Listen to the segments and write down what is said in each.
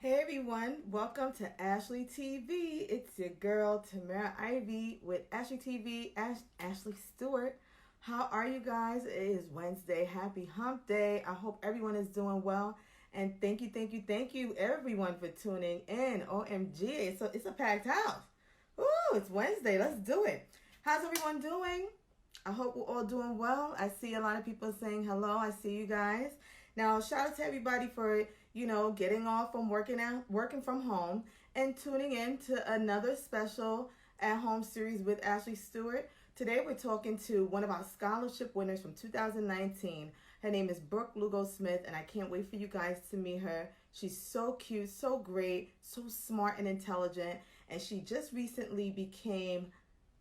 Hey everyone, welcome to Ashley TV. It's your girl Tamara Ivey with Ashley TV, Ashley Stewart. How are you guys? It is Wednesday. Happy hump day. I hope everyone is doing well. And thank you everyone for tuning in. OMG, it's a packed house. Ooh, it's Wednesday. Let's do it. How's everyone doing? I hope we're all doing well. I see a lot of people saying hello. I see you guys. Now, shout out to everybody for, getting off from working from home and tuning in to another special at-home series with Ashley Stewart. Today, we're talking to one of our scholarship winners from 2019. Her name is Brooke Lugo Smith, and I can't wait for you guys to meet her. She's so cute, so great, so smart and intelligent, and she just recently became...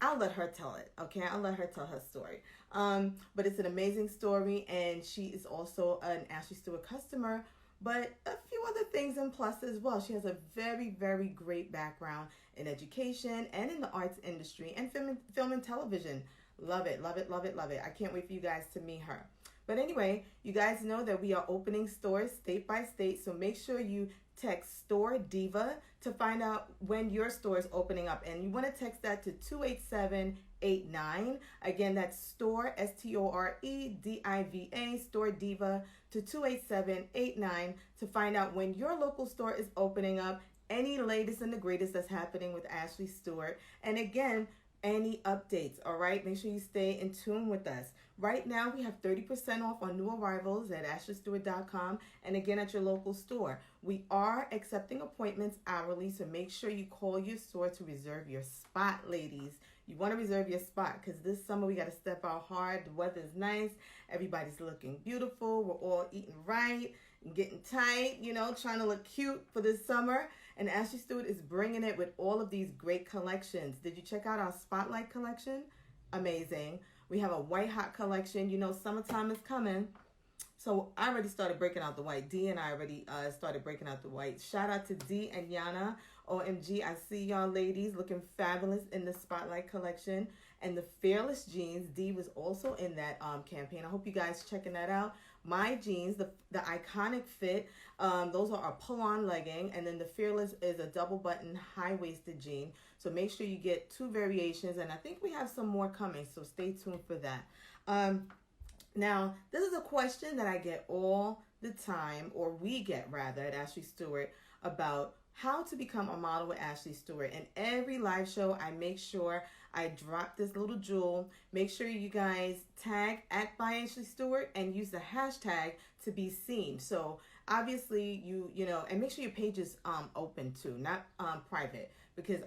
I'll let her tell it, okay? I'll let her tell her story. But it's an amazing story, and she is also an Ashley Stewart customer, but a few other things in plus as well. She has a very, very great background in education and in the arts industry and film and television. Love it, love it, love it, love it. I can't wait for you guys to meet her. But anyway, you guys know that we are opening stores state by state, so make sure you text Store Diva to find out when your store is opening up. And you want to text that to 28789. Again, that's Store, STOREDIVA, Store Diva to 28789 to find out when your local store is opening up, any latest and the greatest that's happening with Ashley Stewart. And again, any updates, all right? Make sure you stay in tune with us. Right now, we have 30% off on new arrivals at ashleystewart.com and again at your local store. We are accepting appointments hourly, so make sure you call your store to reserve your spot, ladies. You want to reserve your spot because this summer we got to step out hard. The weather's nice. Everybody's looking beautiful. We're all eating right and getting tight, trying to look cute for this summer. And Ashley Stewart is bringing it with all of these great collections. Did you check out our Spotlight collection? Amazing. We have a white hot collection. Summertime is coming. So I already started breaking out the white. D and I already started breaking out the white. Shout out to D and Yana. OMG, I see y'all ladies looking fabulous in the Spotlight collection. And the Fearless jeans, D was also in that campaign. I hope you guys checking that out. My jeans, the iconic fit, those are a pull-on legging. And then the Fearless is a double-button, high-waisted jean. So make sure you get two variations. And I think we have some more coming, so stay tuned for that. Now, this is a question that I get all the time, or we get rather, at Ashley Stewart about how to become a model with Ashley Stewart. And every live show, I make sure I drop this little jewel. Make sure you guys tag @ByAshleyStewart and use the hashtag to be seen. So obviously, and make sure your page is open too, not private. Because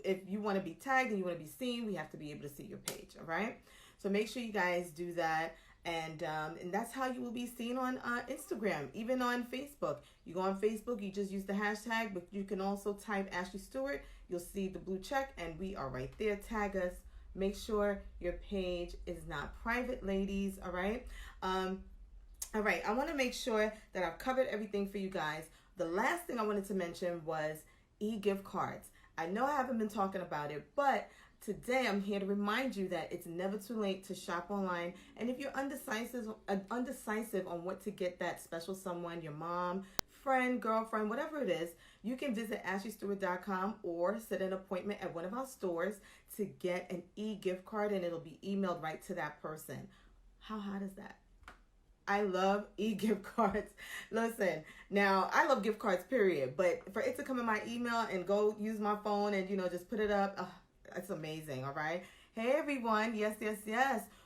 if you want to be tagged and you want to be seen, we have to be able to see your page, all right? So make sure you guys do that. And that's how you will be seen on Instagram, even on Facebook. You go on Facebook, you just use the hashtag, but you can also type Ashley Stewart. You'll see the blue check, and we are right there. Tag us. Make sure your page is not private, ladies, all right? All right, I want to make sure that I've covered everything for you guys. The last thing I wanted to mention was e-gift cards. I know I haven't been talking about it, but today I'm here to remind you that it's never too late to shop online. And if you're undecisive on what to get that special someone, your mom, friend, girlfriend, whatever it is, you can visit ashleystewart.com or set an appointment at one of our stores to get an e-gift card, and it'll be emailed right to that person. How hot is that? I love e-gift cards. Listen, now I love gift cards, period. But for it to come in my email and go use my phone and, just put it up, it's amazing, all right? Hey, everyone. Yes.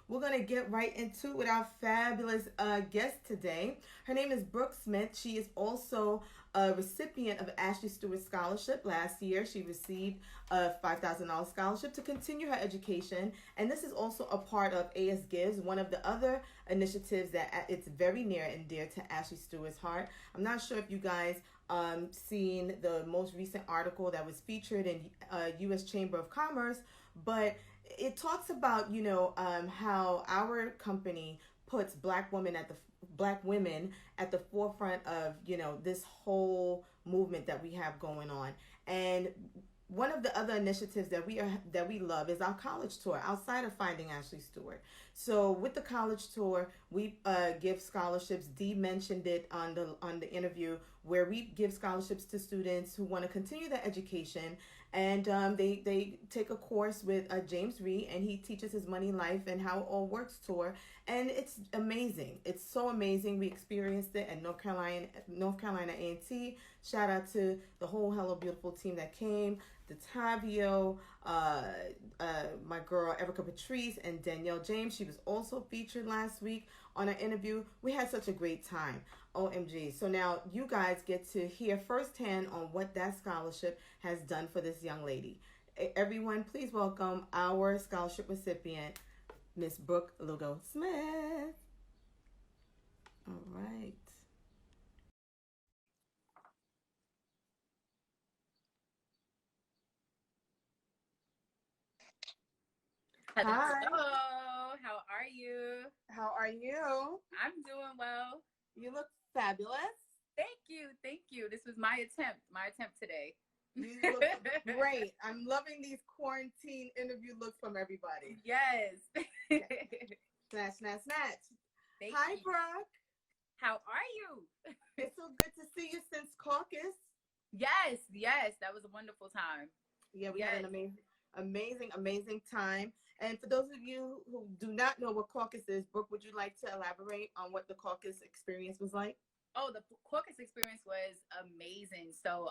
We're going to get right into it with our fabulous guest today. Her name is Brooke Smith. She is also a recipient of Ashley Stewart Scholarship. Last year, she received a $5,000 scholarship to continue her education. And this is also a part of AS Gives, one of the other initiatives that it's very near and dear to Ashley Stewart's heart. I'm not sure if you guys seen the most recent article that was featured in U.S. Chamber of Commerce, but it talks about, how our company puts black women at the forefront of, this whole movement that we have going on. And one of the other initiatives that we love is our college tour outside of Finding Ashley Stewart. So with the college tour, we give scholarships. Dee mentioned it on the interview where we give scholarships to students who want to continue their education, and they take a course with James Reed, and he teaches his Money Life and How It All Works tour, and it's amazing. It's so amazing. We experienced it at North Carolina A&T. Shout out to the whole Hello Beautiful team that came. Tavio, my girl Erica Patrice, and Danielle James. She was also featured last week on an interview. We had such a great time. OMG. So now you guys get to hear firsthand on what that scholarship has done for this young lady. Everyone, please welcome our scholarship recipient, Miss Brooke Lugo Smith. All right. Hello, Hi. how are you? How are you? I'm doing well. You look fabulous. Thank you. This was my attempt today. You look great. I'm loving these quarantine interview looks from everybody. Yes. Snatch, snatch, snatch. Thank Hi, you. Brooke. How are you? It's so good to see you since caucus. Yes, that was a wonderful time. Yeah, we had an amazing time. And for those of you who do not know what caucus is, Brooke, would you like to elaborate on what the caucus experience was like? Oh, the caucus experience was amazing. So,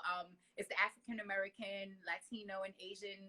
it's the African American, Latino, and Asian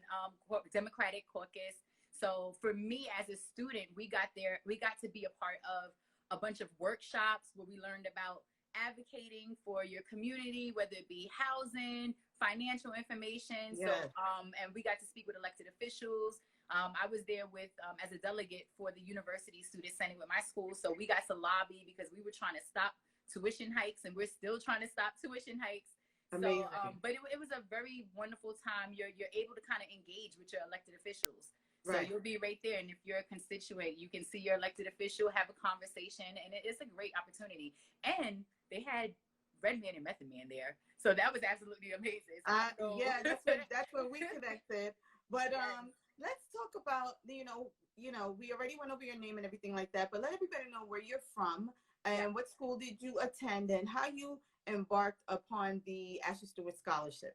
Democratic Caucus. So, for me as a student, we got to be a part of a bunch of workshops where we learned about advocating for your community, whether it be housing, financial information. Yes. So, and we got to speak with elected officials. I was there with as a delegate for the University Student Senate with my school. So we got to lobby because we were trying to stop tuition hikes, and we're still trying to stop tuition hikes. Amazing. So, but it was a very wonderful time. You're able to kind of engage with your elected officials. So Right. you'll be right there, and if you're a constituent, you can see your elected official, have a conversation, and it's a great opportunity. And they had Red Man and Method Man there, so that was absolutely amazing. So Yeah, that's when we connected. But let's talk about we already went over your name and everything like that. But let everybody know where you're from and what school did you attend and how you embarked upon the Ashley Stewart Scholarship.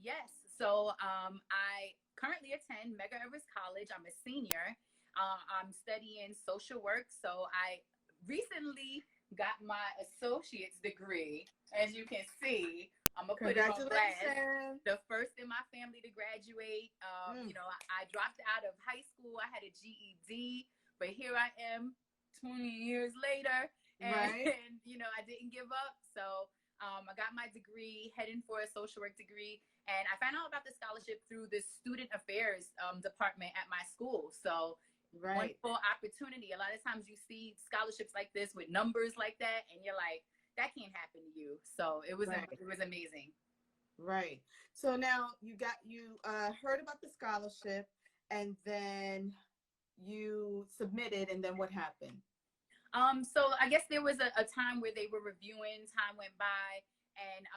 Yes. So I currently attend Medgar Evers College. I'm a senior. I'm studying social work. So I recently got my associate's degree. As you can see, I'm gonna put it on blast. The first in my family to graduate. I dropped out of high school. I had a GED, but here I am 20 years later. And, right. and I didn't give up. So I got my degree, heading for a social work degree. And I found out about the scholarship through the student affairs department at my school. So wonderful opportunity. A lot of times you see scholarships like this with numbers like that, and you're like, that can't happen to you. So it was amazing. Right. So now you heard about the scholarship, and then you submitted, and then what happened? So I guess there was a time where they were reviewing, time went by, and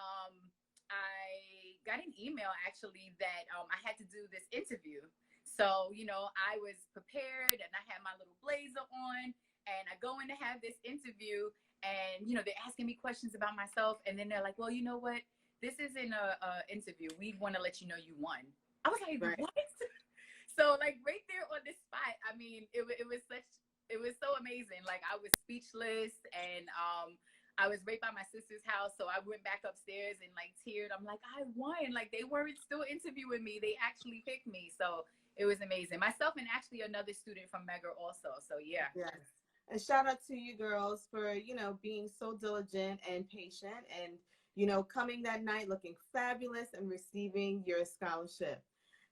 I got an email actually that I had to do this interview. So, I was prepared and I had my little blazer on, and I go in to have this interview, and, they're asking me questions about myself. And then they're like, well, you know what? This isn't a interview. We want to let you know you won. I was like, what? So like right there on the spot, I mean, it was so amazing. Like I was speechless, and I was right by my sister's house, so I went back upstairs and like teared. I'm like, I won. Like they weren't still interviewing me. They actually picked me. So it was amazing. Myself and actually another student from Medgar also. So yeah. Yes. And shout out to you girls for, being so diligent and patient and, coming that night looking fabulous and receiving your scholarship.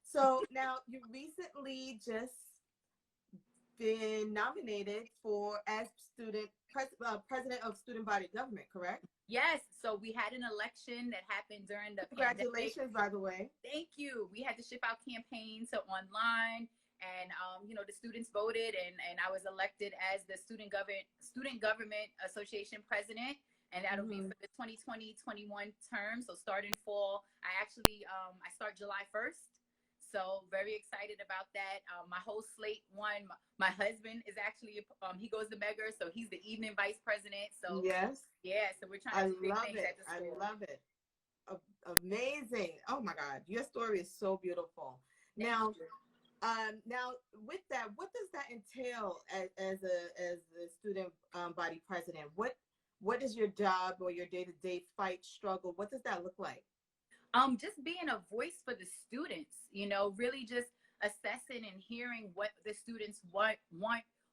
So now you recently just been nominated as president of student body government, correct? Yes. So we had an election that happened during the Congratulations, pandemic. by the way. Thank you. We had to ship out campaigns to online, and the students voted, and I was elected as the Student Government Association president, and that'll be for the 2020-21 term. So starting fall, I start July 1st. So very excited about that. My whole slate won. My husband is actually, he goes to Medgar, so he's the evening vice president. So Yes. yeah, so we're trying I to do big love things it. at the I school. love it. Amazing. Oh my God. Your story is so beautiful. Thank Now, you. now with that, what does that entail as the student body president? What is your job or your day-to-day fight struggle? What does that look like? Just being a voice for the students, really just assessing and hearing what the students want,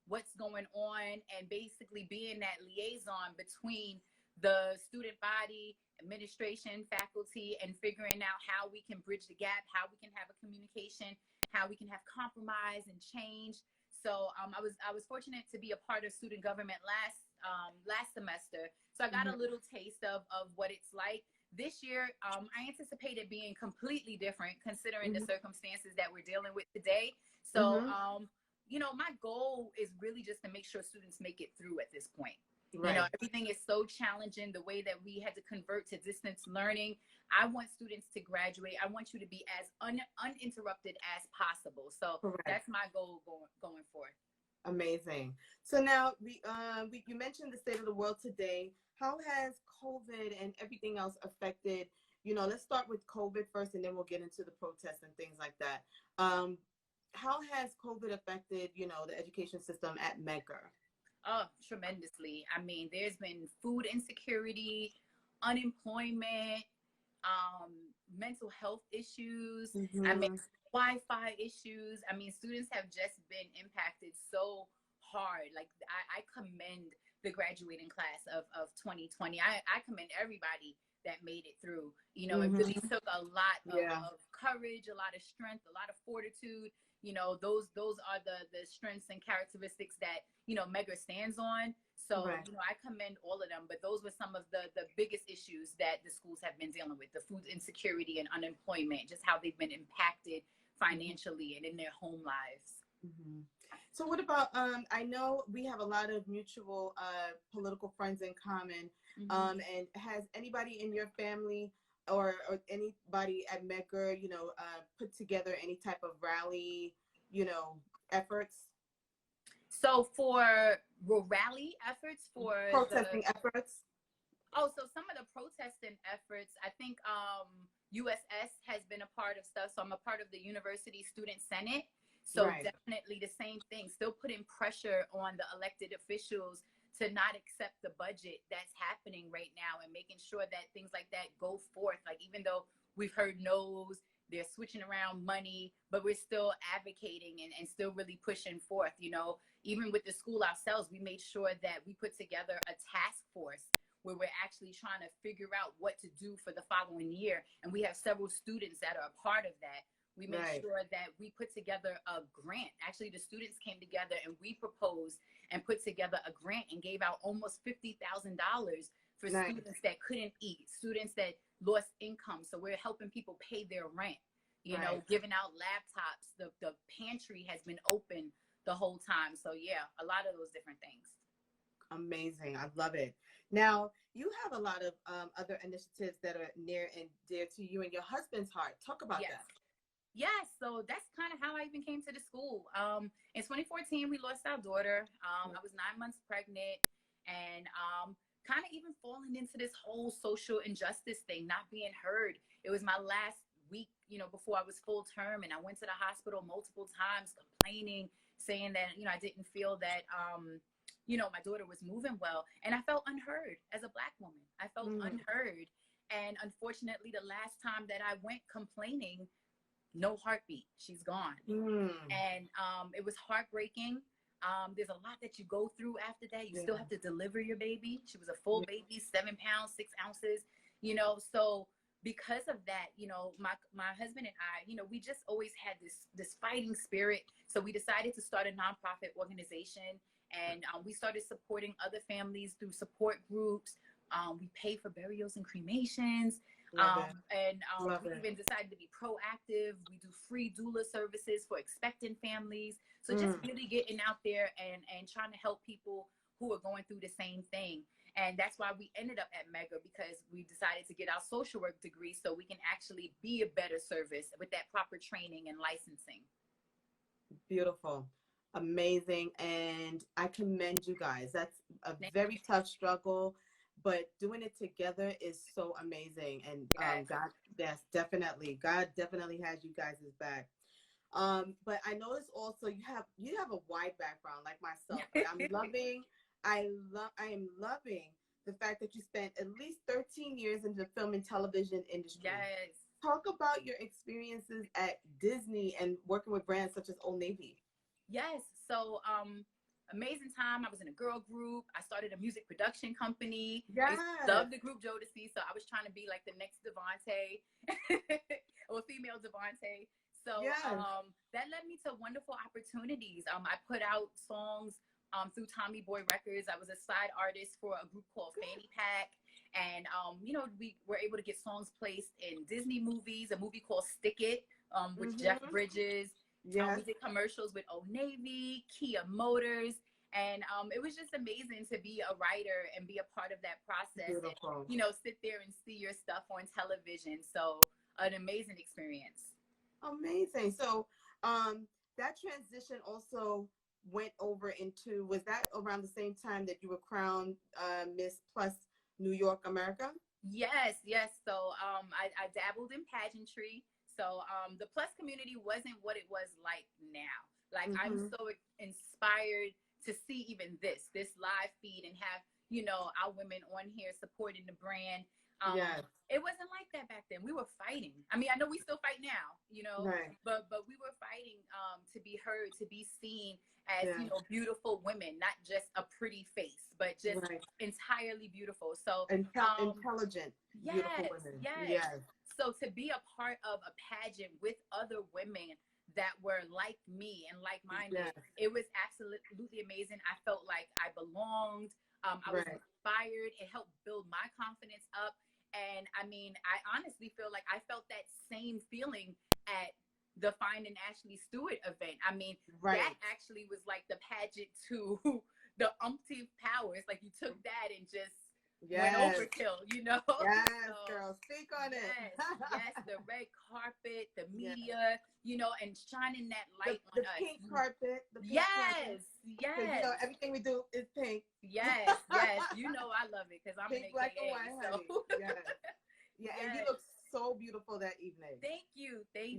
what's going on, and basically being that liaison between the student body, administration, faculty, and figuring out how we can bridge the gap, how we can have a communication, how we can have compromise and change. So I was fortunate to be a part of student government last semester. So I got a Mm-hmm. little taste of what it's like. This year, I anticipate it being completely different considering the Mm-hmm. circumstances that we're dealing with today. So, Mm-hmm. my goal is really just to make sure students make it through at this point. Right. Everything is so challenging, the way that we had to convert to distance learning. I want students to graduate. I want you to be as uninterrupted as possible. So Correct. that's my goal going forward. Amazing. So now you mentioned the state of the world today. How has COVID and everything else affected? Let's start with COVID first, and then we'll get into the protests and things like that. How has COVID affected, the education system at Medgar? Oh, tremendously. I mean, there's been food insecurity, unemployment, um, mental health issues. I mean, Mm-hmm. Wi-Fi issues. I mean, students have just been impacted so hard. Like I commend the graduating class of 2020. I commend everybody that made it through. It really Mm-hmm. took a lot Yeah. of courage, a lot of strength, a lot of fortitude. Those are the strengths and characteristics that Medgar stands on. So Right. I commend all of them, but those were some of the biggest issues that the schools have been dealing with: the food insecurity and unemployment, just how they've been impacted financially and in their home lives. Mm-hmm. So what about I know we have a lot of mutual political friends in common. Mm-hmm. And has anybody in your family or anybody at Medgar, put together any type of rally, you know, efforts, So for rally efforts for the protesting efforts? so some of the protesting efforts, I think USS has been a part of stuff. So I'm a part of the University Student Senate. So Right. definitely the same thing, still putting pressure on the elected officials to not accept the budget that's happening right now and making sure that things like that go forth. Like even though we've heard no's, they're switching around money, but we're still advocating and still really pushing forth. Even with the school ourselves, we made sure that we put together a task force where we're actually trying to figure out what to do for the following year. And we have several students that are a part of that. We made Right. sure that we put together a grant. Actually, the students came together and we proposed and put together a grant and gave out almost $50,000 for Nice. students that couldn't eat, students that lost income. So we're helping people pay their rent, Right. giving out laptops. The pantry has been open the whole time. So yeah, a lot of those different things. Amazing. I love it. Now, you have a lot of other initiatives that are near and dear to you and your husband's heart. Talk about Yes. that. Yes, so that's kind of how I even came to the school. In 2014, we lost our daughter. I was 9 months pregnant, and kind of even falling into this whole social injustice thing, not being heard. It was my last week, before I was full term, and I went to the hospital multiple times complaining, saying that I didn't feel that my daughter was moving well, and I felt unheard as a Black woman. I felt Mm. unheard, and unfortunately, the last time that I went complaining, no heartbeat, she's gone. Mm. And it was heartbreaking. There's a lot that you go through after that. You still Yeah. have to deliver your baby. She was a full Yeah. baby, 7 pounds 6 ounces. So because of that, my husband and I, we just always had this fighting spirit. So we decided to start a nonprofit organization, and we started supporting other families through support groups. We pay for burials and cremations. Love it. Love We it. even decided to be proactive. We do free doula services for expectant families. So just Mm. really getting out there and trying to help people who are going through the same thing. And that's why we ended up at Medgar, because we decided to get our social work degree so we can actually be a better service with that proper training and licensing. Beautiful. Amazing. And I commend you guys. That's a very tough struggle, but doing it together is so amazing. And Yes. God, yes, definitely. God definitely has you guys' back. But I noticed also you have a wide background like myself. But I am loving the fact that you spent at least 13 years in the film and television industry. Yes. Talk about your experiences at Disney and working with brands such as Old Navy. Yes. So, amazing time. I was in a girl group. I started a music production company. Yes. I loved the group Jodeci, so I was trying to be like the next Devante or female Devante. So Yes. that led me to wonderful opportunities. I put out songs through Tommy Boy Records. I was a side artist for a group called Fanny Pack. And, we were able to get songs placed in Disney movies, a movie called Stick It with Jeff Bridges. Yes. We did commercials with Old Navy, Kia Motors. And it was just amazing to be a writer and be a part of that process. Beautiful. And, sit there and see your stuff on television. So an amazing experience. Amazing. So that transition also went over into, was that around the same time that you were crowned Miss Plus New York America? Yes. So I dabbled in pageantry. So the Plus community wasn't what it was like now. Like I'm so inspired to see even this live feed and have, our women on here supporting the brand. Yes. It wasn't like that back then. We were fighting. I mean, I know we still fight now, right. but we were fighting to be heard, to be seen as, beautiful women, not just a pretty face, but just entirely beautiful. So intelligent, beautiful women. Yes. So to be a part of a pageant with other women that were like me and like-minded, it was absolutely amazing. I felt like I belonged. I was inspired. It helped build my confidence up. And I mean, I honestly feel like I felt that same feeling at the Finding Ashley Stewart event. I mean, that actually was like the pageant to the umpteenth powers. Like you took that and just went overkill, Yes, so, girl, speak on it. Yes, the red carpet, the media, and shining that light on us. Pink carpet. The pink carpet. Yes. Everything we do is pink. Yes. I love it because I'm pink, an AKA. Black, and white, honey. Yes. And you look so beautiful that evening. Thank you. Yes,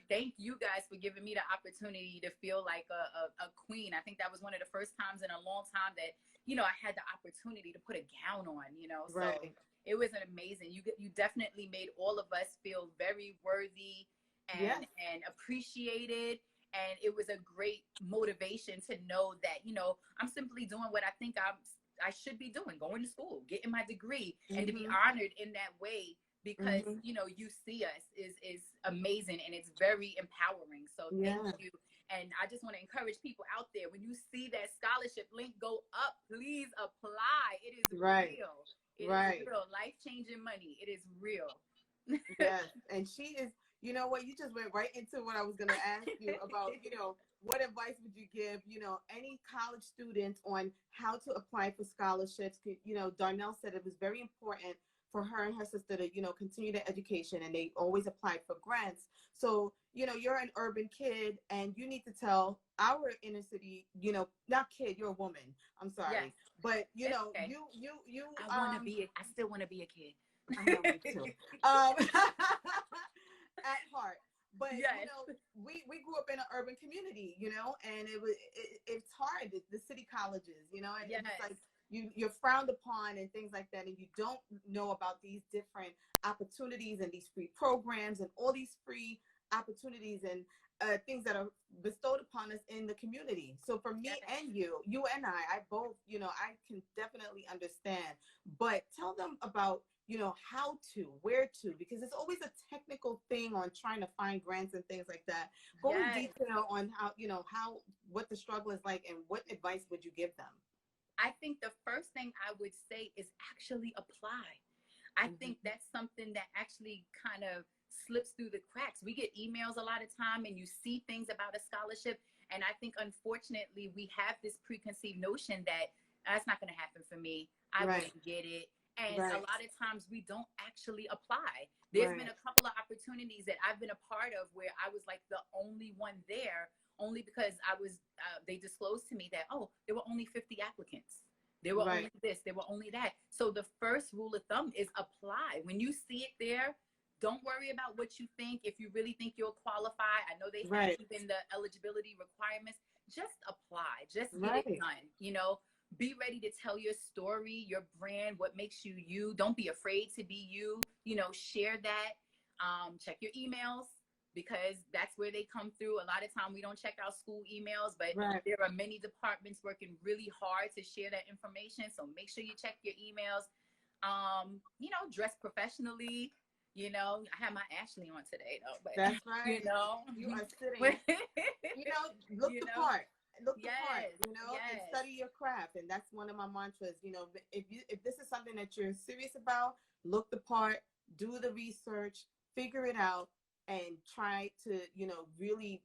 thank you guys for giving me the opportunity to feel like a queen. I think that was one of the first times in a long time that I had the opportunity to put a gown on. So it was an amazing. You definitely made all of us feel very worthy and appreciated. And it was a great motivation to know that I'm simply doing what I think I should be doing, going to school, getting my degree, and to be honored in that way because, you see us is amazing and it's very empowering. So thank you. And I just want to encourage people out there, when you see that scholarship link go up, please apply. It is real. It is real. Life-changing money. It is real. Yes. And she is, you know what, you just went right into what I was going to ask you about, what advice would you give, any college students on how to apply for scholarships? Darnell said it was very important for her and her sister to, continue their education, and they always applied for grants. So, you're an urban kid and you need to tell our inner city, not kid, you're a woman. I'm sorry. But, you I still want to be a kid. I know me too. At heart. But we grew up in an urban community, and it's hard. The city colleges, and it's like you're frowned upon and things like that, and you don't know about these different opportunities and these free programs and all these free opportunities and things that are bestowed upon us in the community. So for me and you and I both, I can definitely understand. But tell them about how to, where to, because it's always a technical thing on trying to find grants and things like that. Go in detail on how, what the struggle is like, and what advice would you give them? I think the first thing I would say is actually apply. I think that's something that actually kind of slips through the cracks. We get emails a lot of time and you see things about a scholarship. And I think, unfortunately, we have this preconceived notion that That's not going to happen for me. I Right. wouldn't get it. And Right. a lot of times we don't actually apply. There's Right. been a couple of opportunities that I've been a part of where I was like the only one there, only because they disclosed to me that, oh, there were only 50 applicants. There were Right. only this, there were only that. So the first rule of thumb is apply. When you see it there, don't worry about what you think. If you really think you'll qualify, I know they have Right. even the eligibility requirements. Just apply. Just get Right. it done. You know, be ready to tell your story, your brand, what makes you you. Don't be afraid to be you. You know, share that. Check your emails, because that's where they come through. A lot of time we don't check our school emails, but Right. there are many departments working really hard to share that information. So make sure you check your emails. You know, dress professionally. You know, I have my Ashley on today though, but That's right. you know, You are sitting, you know, look you the know, part. Look the part, yes, you know, and yes, study your craft. And that's one of my mantras. You know, if this is something that you're serious about, look the part, do the research, figure it out, and try to, you know, really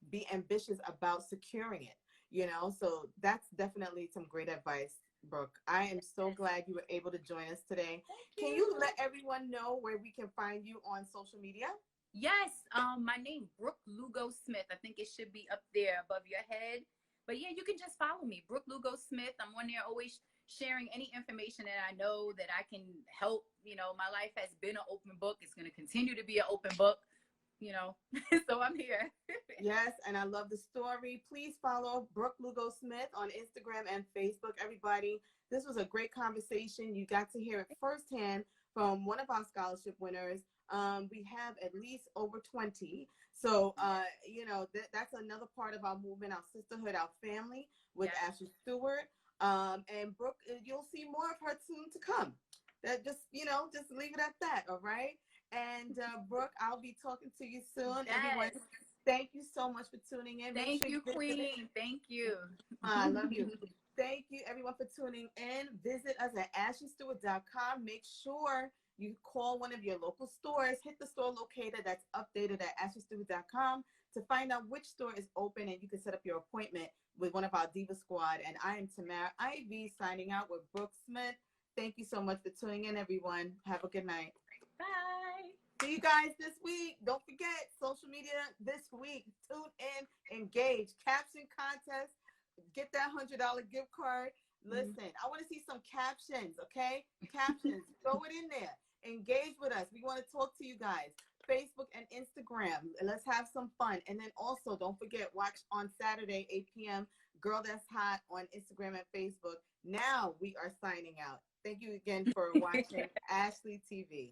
be ambitious about securing it. You know, so that's definitely some great advice, Brooke. I am so yes. glad you were able to join us today. Thank Can you you. let everyone know where we can find you on social media? Yes, my name Brooke Lugo Smith. I think it should be up there above your head. But yeah, you can just follow me, Brooke Lugo Smith. I'm on there always sharing any information that I know that I can help. You know, my life has been an open book. It's going to continue to be an open book. You know, so I'm here. Yes, and I love the story. Please follow Brooke Lugo Smith on Instagram and Facebook, everybody. This was a great conversation. You got to hear it firsthand from one of our scholarship winners. We have at least over 20. So, you know, that's another part of our movement, our sisterhood, our family with Yes. Ashley Stewart. And Brooke, you'll see more of her soon to come. That just, you know, just leave it at that, all right? And Brooke, I'll be talking to you soon. Everyone, Yes. thank you so much for tuning in. Make Thank sure you you, visit it. Queen. Thank you. I love you. Thank you, everyone, for tuning in. Visit us at ashleystewart.com. Make sure you call one of your local stores. Hit the store locator that's updated at ashleystewart.com to find out which store is open, and you can set up your appointment with one of our Diva Squad. And I am Tamara Ivey signing out with Brooke Smith. Thank you so much for tuning in, everyone. Have a good night. Bye. See you guys this week. Don't forget social media this week. Tune in, engage, caption contest, get that $100 gift card. Listen, I want to see some captions, okay? Captions, throw it in there. Engage with us. We want to talk to you guys. Facebook and Instagram. Let's have some fun. And then also, don't forget, watch on Saturday, 8 p.m., Girl That's Hot on Instagram and Facebook. Now we are signing out. Thank you again for watching Ashley TV.